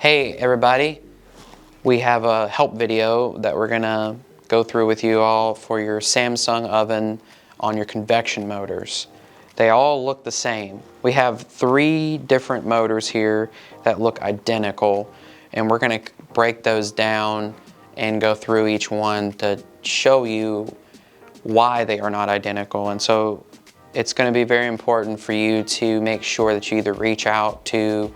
Hey everybody, we have a help video that we're gonna go through with you all for your Samsung oven on your convection motors. They all look the same. We have 3 different motors here that look identical, and we're gonna break those down and go through each one to show you why they are not identical. And so it's going to be very important for you to make sure that you either reach out to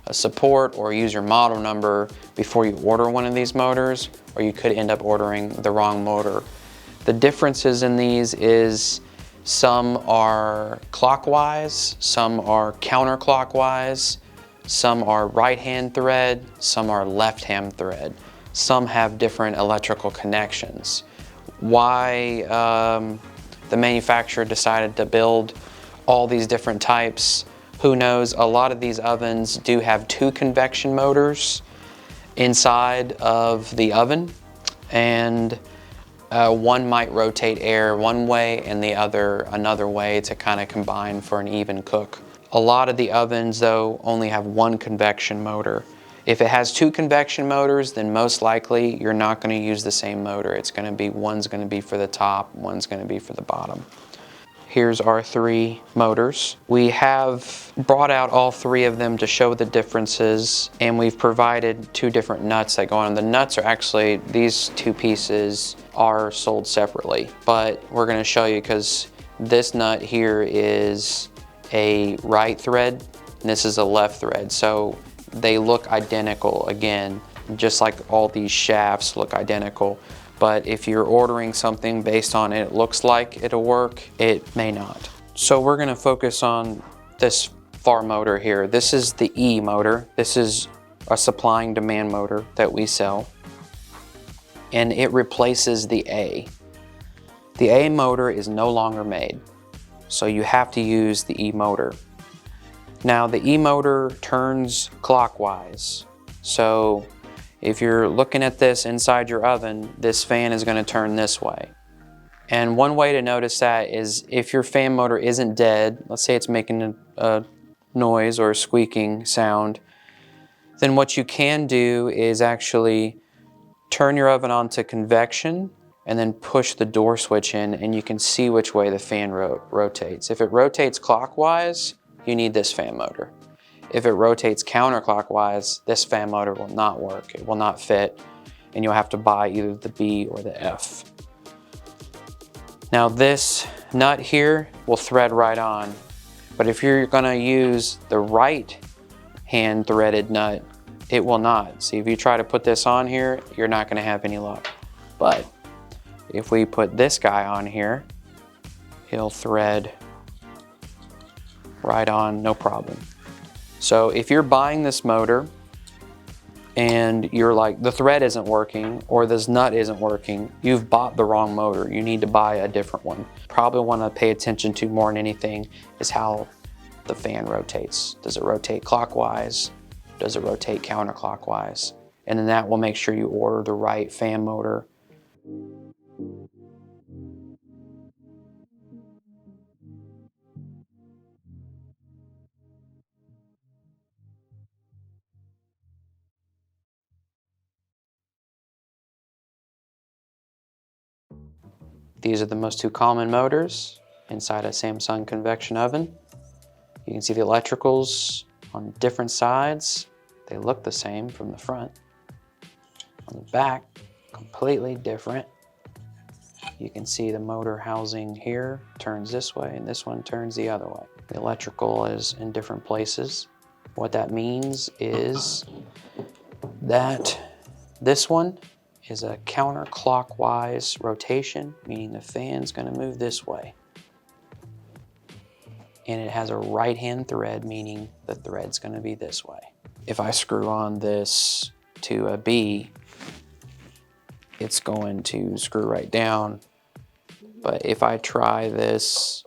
a support or use your model number before you order one of these motors, or you could end up ordering the wrong motor. The differences in these is some are clockwise, some are counterclockwise, some are right-hand thread, some are left-hand thread. Some have different electrical connections. Why the manufacturer decided to build all these different types, who knows? A lot of these ovens do have 2 convection motors inside of the oven, and one might rotate air one way and the other another way to kind of combine for an even cook. A lot of the ovens though only have 1 convection motor. If it has 2 convection motors, then most likely you're not going to use the same motor. It's going to be, one's going to be for the top, one's going to be for the bottom. Here's our 3 motors. We have brought out all 3 of them to show the differences, and we've provided 2 different nuts that go on. The nuts are actually, these 2 pieces are sold separately, but we're going to show you because this nut here is a right thread and this is a left thread. So they look identical again, just like all these shafts look identical. But if you're ordering something based on it looks like it'll work, it may not. So we're gonna focus on this far motor here. This is the E motor. This is a supply and demand motor that we sell, and it replaces the A. The A motor is no longer made, so you have to use the E motor. Now the E motor turns clockwise, so if you're looking at this inside your oven, this fan is going to turn this way. And one way to notice that is if your fan motor isn't dead, let's say it's making a noise or a squeaking sound, then what you can do is actually turn your oven on to convection and then push the door switch in, and you can see which way the fan rotates. If it rotates clockwise, you need this fan motor. If it rotates counterclockwise, this fan motor will not work. It will not fit, and you'll have to buy either the B or the F. Now this nut here will thread right on, but if you're gonna use the right hand threaded nut, it will not. See, if you try to put this on here, you're not gonna have any luck. But if we put this guy on here, he'll thread right on, no problem. So if you're buying this motor and you're like, the thread isn't working or this nut isn't working, you've bought the wrong motor. You need to buy a different one. Probably want to pay attention to more than anything is how the fan rotates. Does it rotate clockwise? Does it rotate counterclockwise? And then that will make sure you order the right fan motor. These are the most 2 common motors inside a Samsung convection oven. You can see the electricals on different sides. They look the same from the front. On the back, completely different. You can see the motor housing here turns this way and this one turns the other way. The electrical is in different places. What that means is that this one is a counterclockwise rotation, meaning the fan's going to move this way. And it has a right-hand thread, meaning the thread's going to be this way. If I screw on this to a B, it's going to screw right down. But if I try this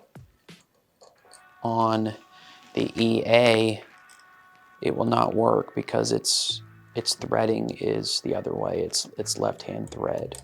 on the EA, it will not work because its threading is the other way. It's left-hand thread.